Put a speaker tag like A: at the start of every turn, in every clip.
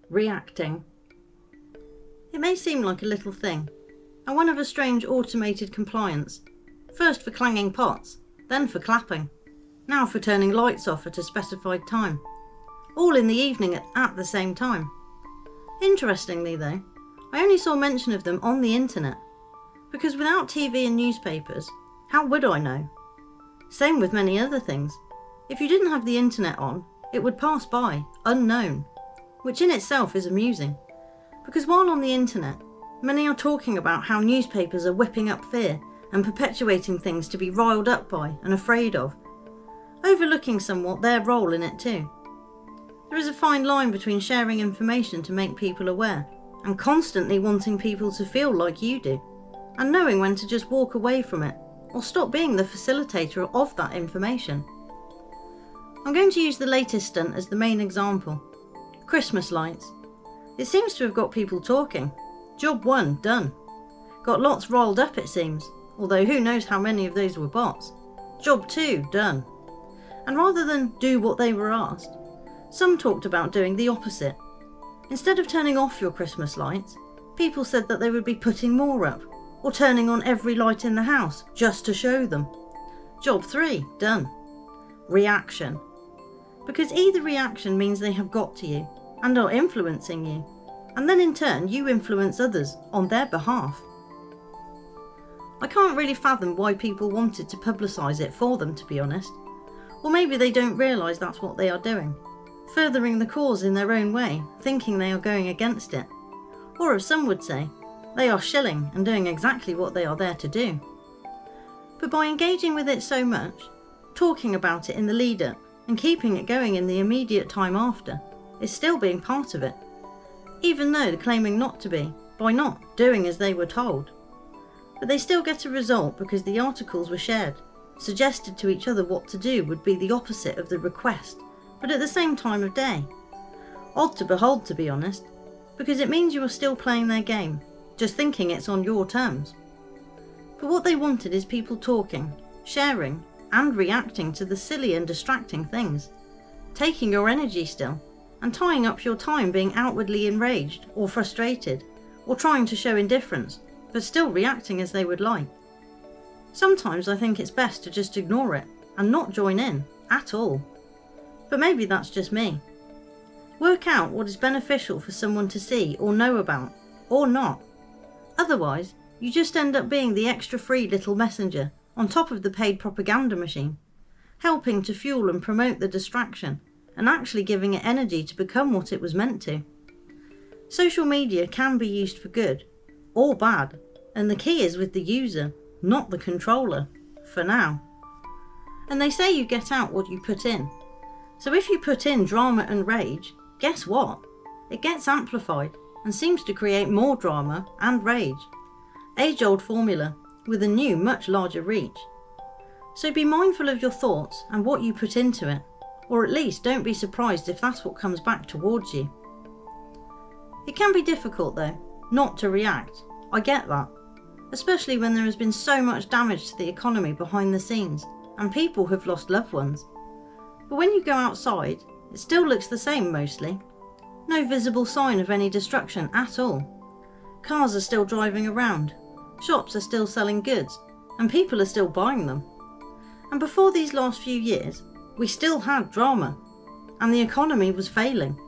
A: reacting. It may seem like a little thing, and one of a strange automated compliance, first for clanging pots, then for clapping, now for turning lights off at a specified time, all in the evening at the same time. Interestingly though, I only saw mention of them on the internet, because without TV and newspapers, how would I know? Same with many other things. If you didn't have the internet on, it would pass by, unknown, which in itself is amusing, because while on the internet, many are talking about how newspapers are whipping up fear and perpetuating things to be riled up by and afraid of, overlooking somewhat their role in it too. There is a fine line between sharing information to make people aware and constantly wanting people to feel like you do, and knowing when to just walk away from it or stop being the facilitator of that information. I'm going to use the latest stunt as the main example. Christmas lights. It seems to have got people talking. Job 1 done. Got lots rolled up it seems, although who knows how many of those were bots. Job 2 done. And rather than do what they were asked, some talked about doing the opposite. Instead of turning off your Christmas lights, people said that they would be putting more up, or turning on every light in the house just to show them. Job 3 done. Reaction. Because either reaction means they have got to you and are influencing you, and then in turn you influence others on their behalf. I can't really fathom why people wanted to publicise it for them, to be honest. Or maybe they don't realise that's what they are doing, furthering the cause in their own way, thinking they are going against it. Or as some would say, they are shilling and doing exactly what they are there to do. But by engaging with it so much, talking about it in the lead up and keeping it going in the immediate time after, is still being part of it, even though claiming not to be, by not doing as they were told. But they still get a result because the articles were shared, suggested to each other what to do would be the opposite of the request, but at the same time of day. Odd to behold, to be honest, because it means you are still playing their game, just thinking it's on your terms. But what they wanted is people talking, sharing, and reacting to the silly and distracting things, taking your energy still, and tying up your time being outwardly enraged or frustrated, or trying to show indifference, but still reacting as they would like. Sometimes I think it's best to just ignore it and not join in at all. But maybe that's just me. Work out what is beneficial for someone to see or know about, or not. Otherwise, you just end up being the extra free little messenger on top of the paid propaganda machine, helping to fuel and promote the distraction, and actually giving it energy to become what it was meant to. Social media can be used for good, or bad, and the key is with the user, not the controller, for now. And they say you get out what you put in. So if you put in drama and rage, guess what? It gets amplified and seems to create more drama and rage. Age-old formula, with a new, much larger reach. So be mindful of your thoughts and what you put into it, or at least don't be surprised if that's what comes back towards you. It can be difficult though, not to react. I get that. Especially when there has been so much damage to the economy behind the scenes and people have lost loved ones. But when you go outside, it still looks the same mostly. No visible sign of any destruction at all. Cars are still driving around, shops are still selling goods, and people are still buying them. And before these last few years, we still had drama, and the economy was failing,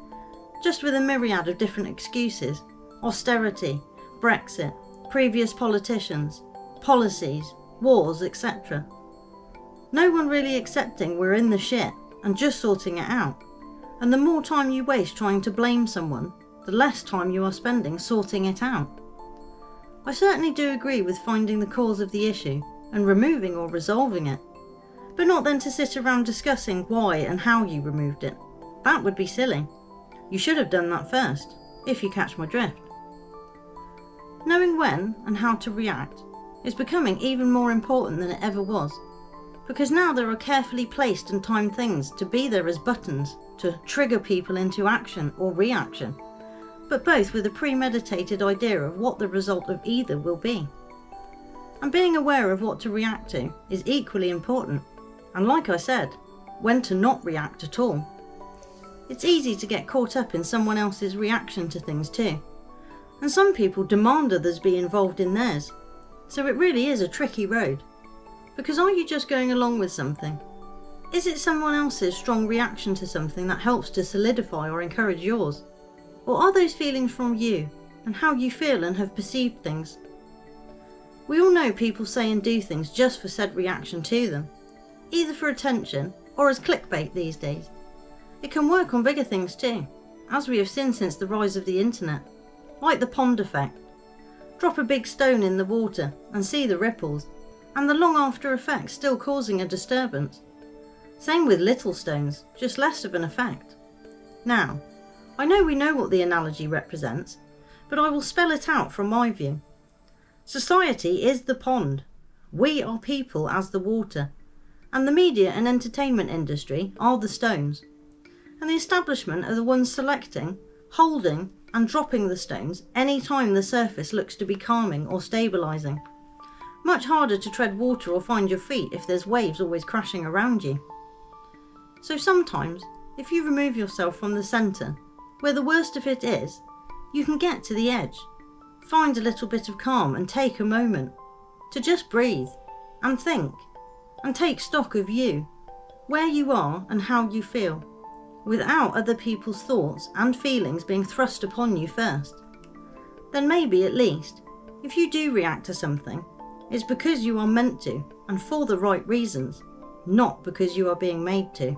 A: just with a myriad of different excuses: austerity, Brexit, previous politicians, policies, wars, etc. No one really accepting we're in the shit and just sorting it out. And the more time you waste trying to blame someone, the less time you are spending sorting it out. I certainly do agree with finding the cause of the issue and removing or resolving it, but not then to sit around discussing why and how you removed it. That would be silly. You should have done that first, if you catch my drift. Knowing when and how to react is becoming even more important than it ever was, because now there are carefully placed and timed things to be there as buttons to trigger people into action or reaction, but both with a premeditated idea of what the result of either will be. And being aware of what to react to is equally important, and like I said, when to not react at all. It's easy to get caught up in someone else's reaction to things too. And some people demand others be involved in theirs. So it really is a tricky road. Because are you just going along with something? Is it someone else's strong reaction to something that helps to solidify or encourage yours? Or are those feelings from you and how you feel and have perceived things? We all know people say and do things just for said reaction to them, either for attention or as clickbait these days. It can work on bigger things too, as we have seen since the rise of the internet, like the pond effect. Drop a big stone in the water and see the ripples, and the long after effects still causing a disturbance. Same with little stones, just less of an effect. Now, I know we know what the analogy represents, but I will spell it out from my view. Society is the pond. We are people as the water, and the media and entertainment industry are the stones. And the establishment are the ones selecting, holding and dropping the stones any time the surface looks to be calming or stabilising. Much harder to tread water or find your feet if there's waves always crashing around you. So sometimes, if you remove yourself from the centre, where the worst of it is, you can get to the edge, find a little bit of calm and take a moment to just breathe and think and take stock of you, where you are and how you feel, without other people's thoughts and feelings being thrust upon you first. Then maybe at least, if you do react to something, it's because you are meant to and for the right reasons, not because you are being made to.